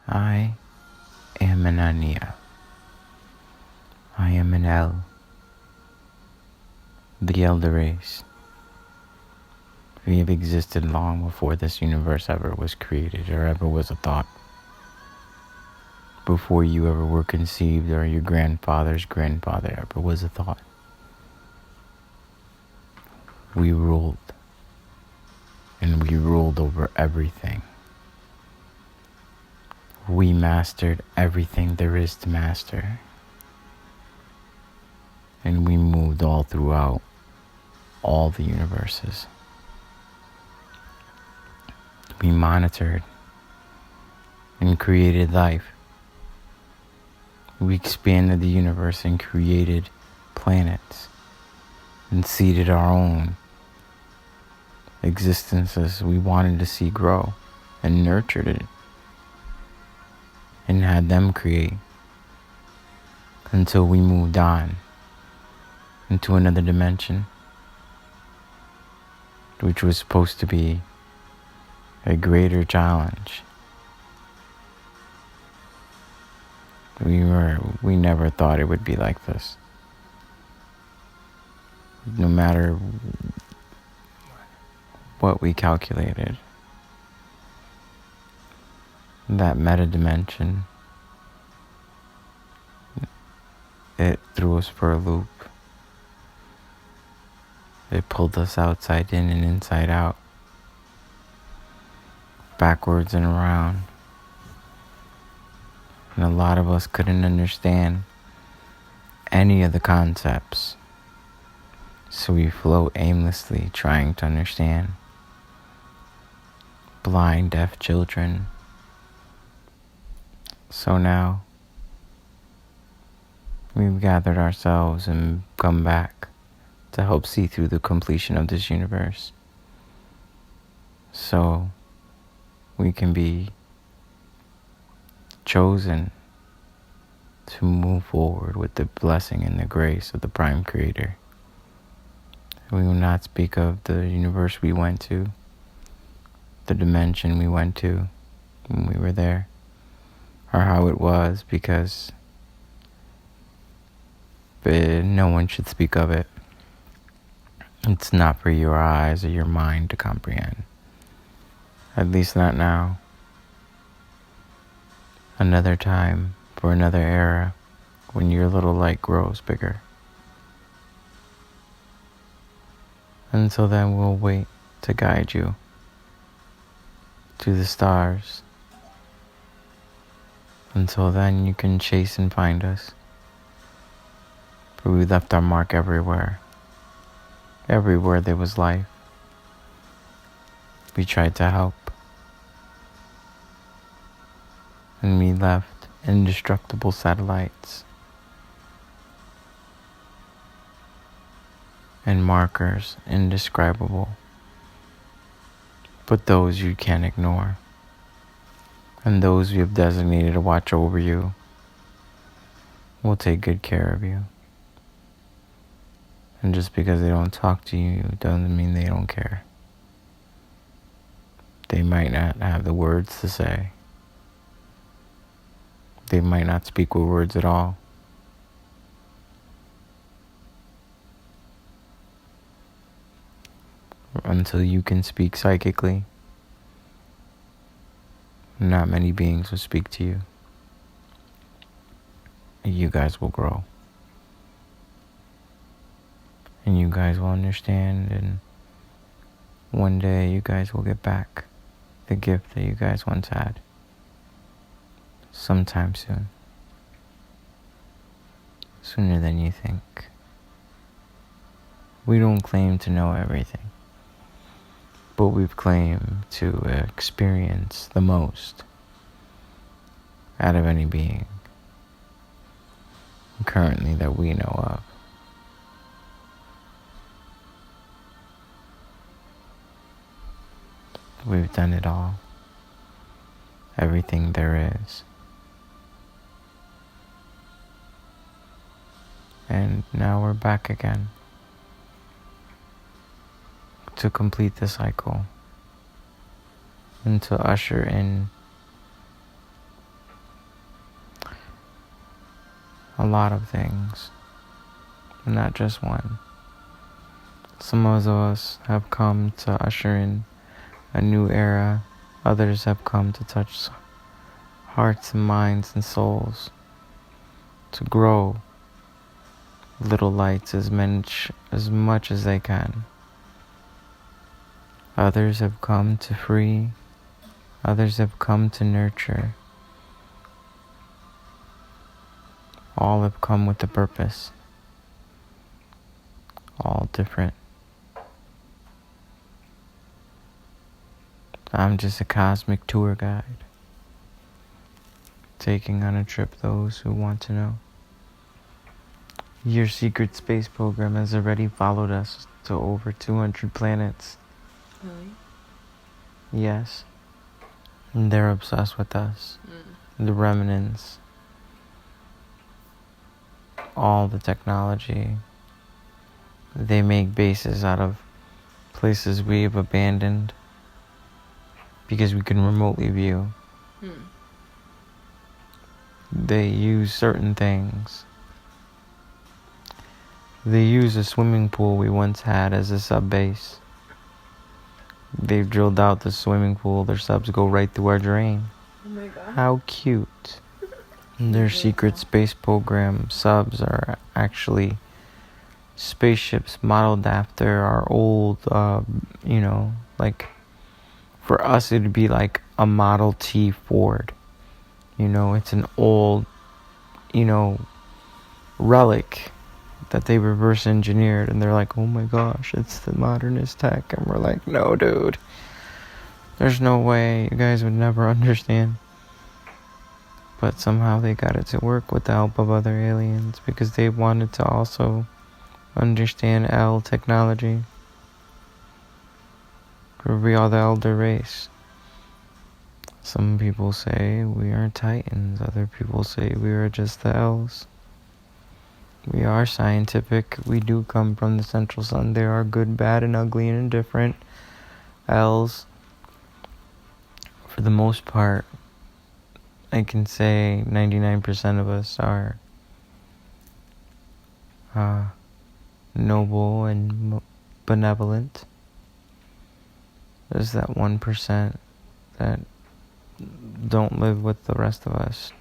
I am an Annauiel. I am an El, the elder race. We have existed long before this universe ever was created or ever was a thought. Before you ever were conceived or your grandfather's grandfather ever was a thought. We ruled, and we ruled over everything. We mastered everything there is to master. And we moved all throughout all the universes. We monitored and created life. We expanded the universe and created planets and seeded our own existences we wanted to see grow and nurtured it and had them create until we moved on into another dimension, which was supposed to be a greater challenge. We never thought it would be like this. No matter what we calculated, that meta dimension, it threw us for a loop. It pulled us outside in and inside out, backwards and around. And a lot of us couldn't understand any of the concepts. So we float aimlessly trying to understand. Blind, deaf children. So now, we've gathered ourselves and come back to help see through the completion of this universe. So we can be chosen to move forward with the blessing and the grace of the Prime Creator. We will not speak of the universe we went to, the dimension we went to when we were there, or how it was, because no one should speak of it. It's not for your eyes or your mind to comprehend. At least not now. Another time, for another era, when your little light grows bigger. Until then, we'll wait to guide you to the stars. Until then, you can chase and find us. For we left our mark everywhere. Everywhere there was life. We tried to help. And we left indestructible satellites and markers indescribable, but those you can't ignore, and those we have designated to watch over you will take good care of you. And just because they don't talk to you doesn't mean they don't care. They might not have the words to say. They might not speak with words at all. Until you can speak psychically, not many beings will speak to you. You guys will grow. And you guys will understand, and one day you guys will get back the gift that you guys once had. Sometime soon. Sooner than you think. We don't claim to know everything, but we've claimed to experience the most out of any being currently that we know of. We've done it all. Everything there is. And now we're back again to complete the cycle and to usher in a lot of things, not just one. Some of us have come to usher in a new era. Others have come to touch hearts and minds and souls, to grow little lights as much as they can. Others have come to free. Others have come to nurture. All have come with a purpose. All different. I'm just a cosmic tour guide, taking on a trip those who want to know. Your secret space program has already followed us to over 200 planets. Really? Yes. And they're obsessed with us. The remnants. All the technology. They make bases out of places we've abandoned because we can remotely view. They use certain things. They use a swimming pool we once had as a sub base. They've drilled out the swimming pool. Their subs go right through our drain. Oh my god. How cute. Their secret space program subs are actually spaceships modeled after our old, like, for us it'd be like a Model T Ford. It's an old, relic that they reverse engineered, and they're like, oh my gosh, it's the modernist tech. And we're like, no, dude. There's no way. You guys would never understand. But somehow they got it to work with the help of other aliens because they wanted to also understand L technology. We are the elder race. Some people say we are Titans. Other people say we are just the L's. We are scientific. We do come from the central sun. There are good, bad, and ugly and indifferent L's. For the most part, I can say 99% of us are noble and benevolent. There's that 1% that don't live with the rest of us,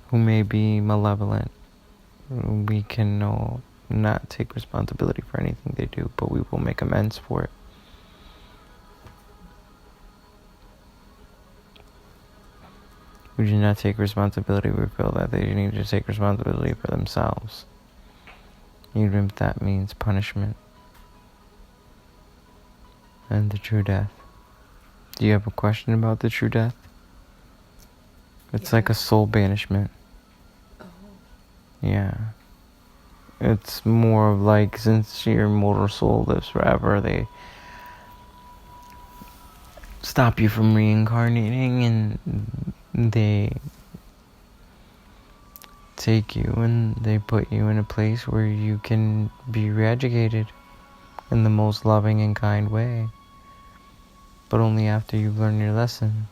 who may be malevolent. We can not take responsibility for anything they do, but we will make amends for it. We do not take responsibility. We feel that they need to take responsibility for themselves, even if that means punishment and the true death. Do you have a question about the true death? It's like a soul banishment. Oh. Yeah. It's more of like, since your mortal soul lives forever, they stop you from reincarnating, and they take you and they put you in a place where you can be re-educated in the most loving and kind way, but only after you've learned your lesson.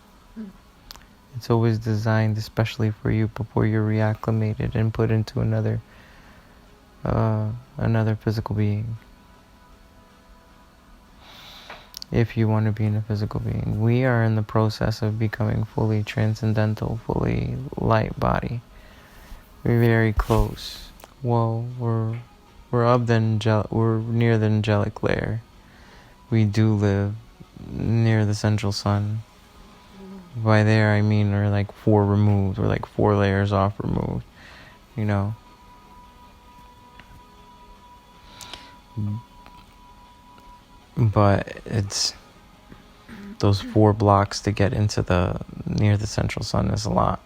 It's always designed especially for you before you're reacclimated and put into another physical being. If you want to be in a physical being. We are in the process of becoming fully transcendental, fully light body. We're very close. Well, we're near the angelic layer. We do live near the central sun. By there I mean we're like 4 removed. We're like 4 layers off removed. But it's those 4 blocks to get into near the central sun is a lot.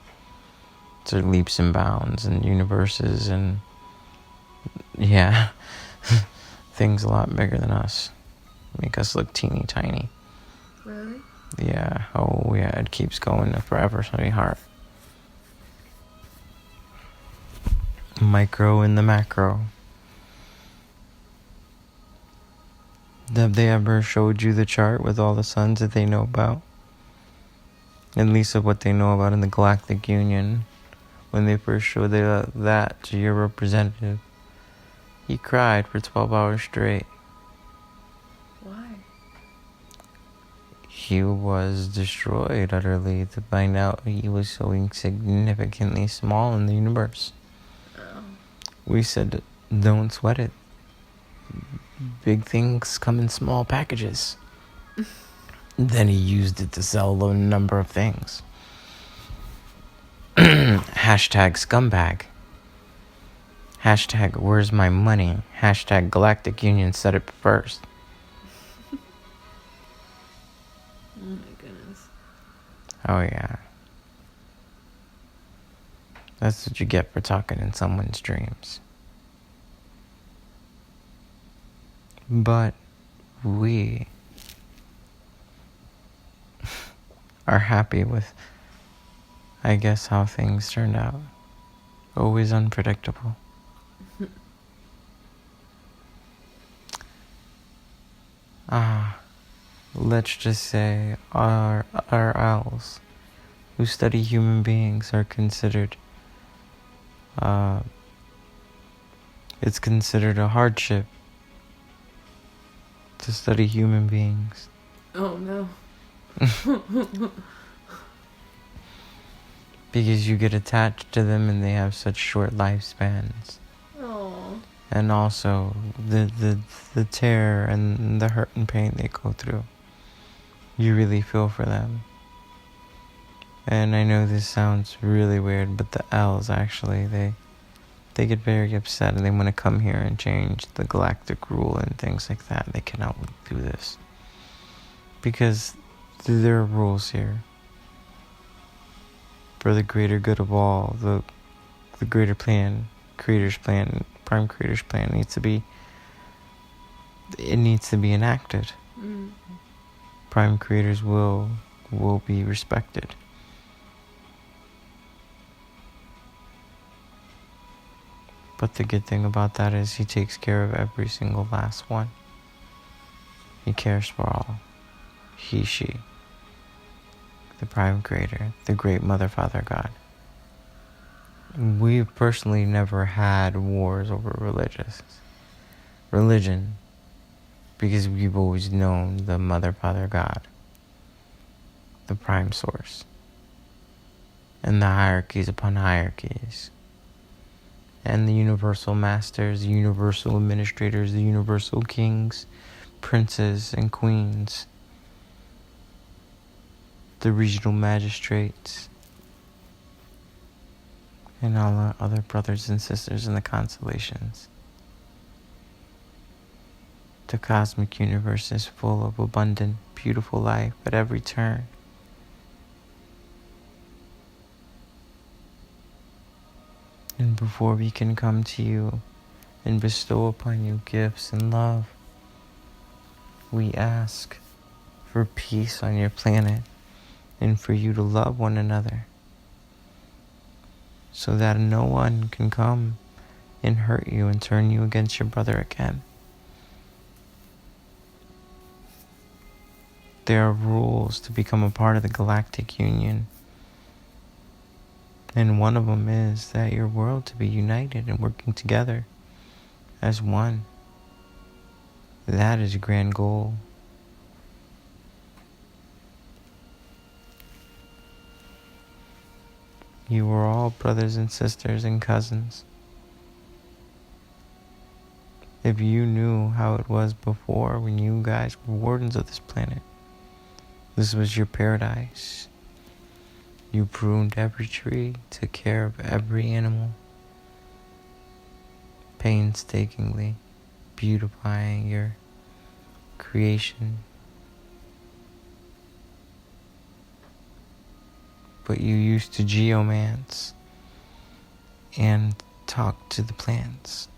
So leaps and bounds and universes and things a lot bigger than us. Make us look teeny tiny. Really? Yeah. Oh yeah, it keeps going forever, sweetheart. Micro in the macro. Have they ever showed you the chart with all the suns that they know about? At least of what they know about in the Galactic Union. when they first showed that to your representative, he cried for 12 hours straight. Why? He was destroyed utterly to find out he was so insignificantly small in the universe. Oh. We said, don't sweat it. Big things come in small packages. Then he used it to sell a number of things. Hashtag scumbag. Hashtag where's my money. Hashtag Galactic Union said it first. Oh my goodness. Oh yeah. That's what you get for talking in someone's dreams. But we are happy with, I guess, how things turned out. Always unpredictable. Let's just say our owls who study human beings are considered, it's considered a hardship to study human beings. Oh no. Because you get attached to them and they have such short lifespans. Oh. And also the terror and the hurt and pain they go through. You really feel for them. And I know this sounds really weird, but the owls actually, they get very upset and they want to come here and change the galactic rule and things like that. They cannot do this. Because there are rules here. For the greater good of all, the greater plan, creator's plan, prime creator's plan needs to be enacted. Mm. Prime creator's will be respected. But the good thing about that is he takes care of every single last one. He cares for all. He, she. The prime creator, the great mother, father, God. We've personally never had wars over religion, because we've always known the mother, father, God, the prime source, and the hierarchies upon hierarchies, and the universal masters, the universal administrators, the universal kings, princes, and queens, the regional magistrates, and all our other brothers and sisters in the constellations. The cosmic universe is full of abundant, beautiful life at every turn. And before we can come to you and bestow upon you gifts and love, we ask for peace on your planet and for you to love one another, so that no one can come and hurt you and turn you against your brother again. There are rules to become a part of the Galactic Union. And one of them is that your world to be united and working together as one. That is a grand goal. You are all brothers and sisters and cousins. If you knew how it was before when you guys were wardens of this planet, this was your paradise. You pruned every tree, took care of every animal, painstakingly beautifying your creation. But you used to geomance and talk to the plants,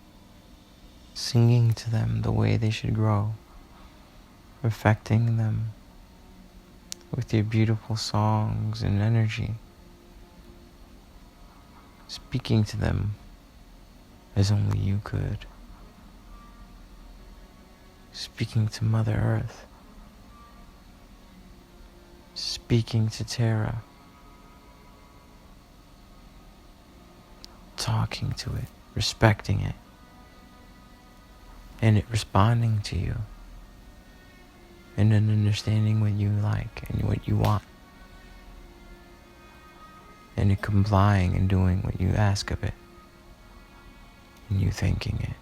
singing to them the way they should grow, perfecting them with your beautiful songs and energy, speaking to them as only you could, speaking to Mother Earth, speaking to Terra, talking to it, respecting it, and it responding to you, and then understanding what you like and what you want, and it complying and doing what you ask of it, and you thanking it.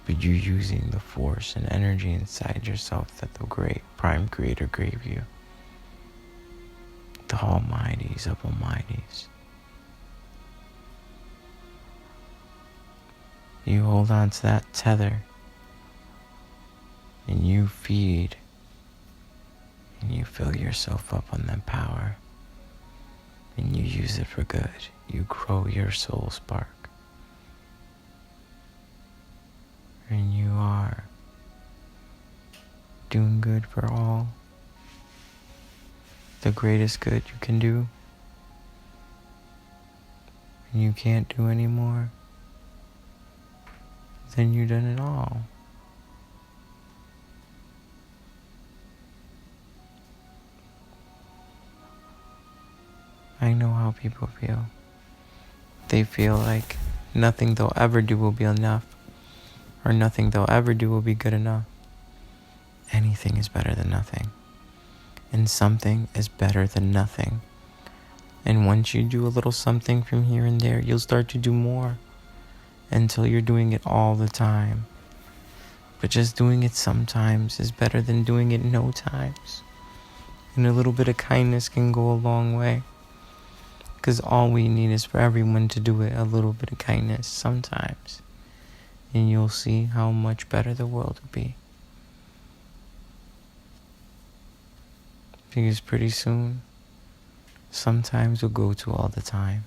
But you using the force and energy inside yourself that the great Prime Creator gave you. The Almighties of Almighties. You hold on to that tether and you feed and you fill yourself up on that power and you use it for good. You grow your soul spark. And you are doing good for all. The greatest good you can do. And you can't do any more. Then you've done it all. I know how people feel. They feel like nothing they'll ever do will be enough, or nothing they'll ever do will be good enough. Anything is better than nothing, and something is better than nothing. And once you do a little something from here and there, you'll start to do more until you're doing it all the time. But just doing it sometimes is better than doing it no times. And a little bit of kindness can go a long way. Because all we need is for everyone to do it a little bit of kindness sometimes. And you'll see how much better the world will be. Because pretty soon, sometimes will go to all the time.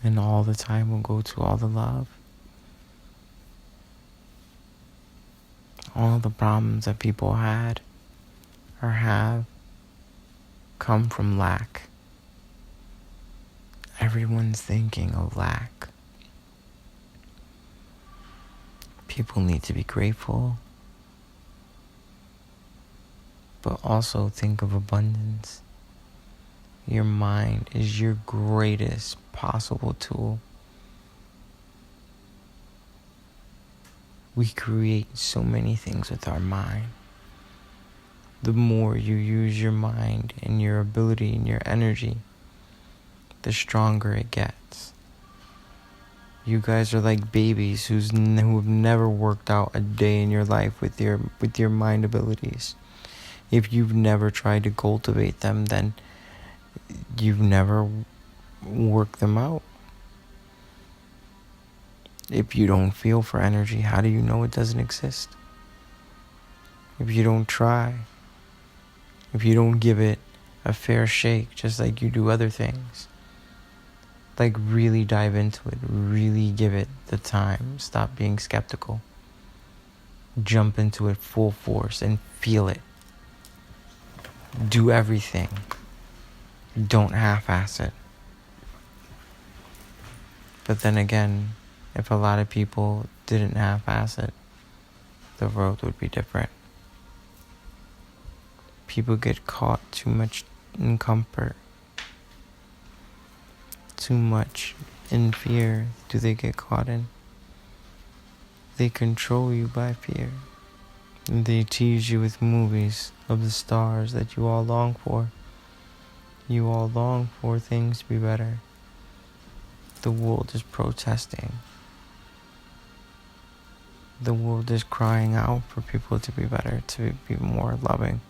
And all the time will go to all the love. All the problems that people had or have come from lack. Everyone's thinking of lack. People need to be grateful, but also think of abundance. Your mind is your greatest possible tool. We create so many things with our mind. The more you use your mind and your ability and your energy, the stronger it gets. You guys are like babies who have never worked out a day in your life with your mind abilities. If you've never tried to cultivate them, then you've never worked them out. If you don't feel for energy, how do you know it doesn't exist? If you don't try, if you don't give it a fair shake, just like you do other things, like really dive into it, really give it the time, stop being skeptical, jump into it full force and feel it. Do everything. Don't half-ass it. But then again, if a lot of people didn't half-ass it, the world would be different. People get caught too much in comfort. Too much in fear do they get caught in. They control you by fear. And they tease you with movies of the stars that you all long for. You all long for things to be better. The world is protesting. The world is crying out for people to be better, to be more loving,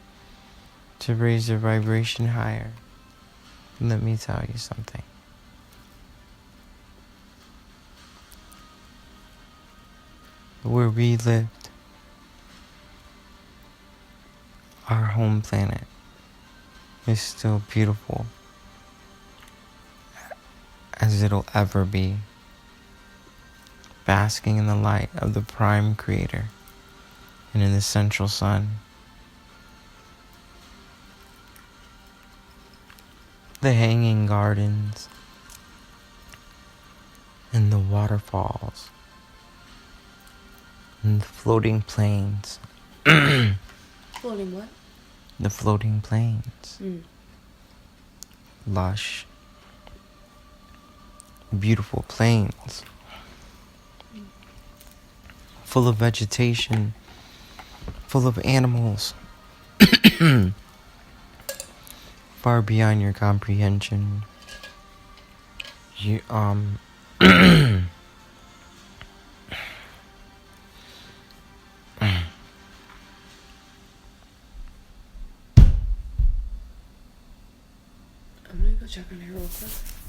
to raise their vibration higher. Let me tell you something. Where we lived, our home planet is still beautiful as it'll ever be, basking in the light of the Prime Creator and in the central sun. The hanging gardens and the waterfalls and the floating plains. Floating what? The floating plains. Mm. Lush, beautiful plains, full of vegetation, full of animals, far beyond your comprehension. You, I'm gonna go check on her real quick.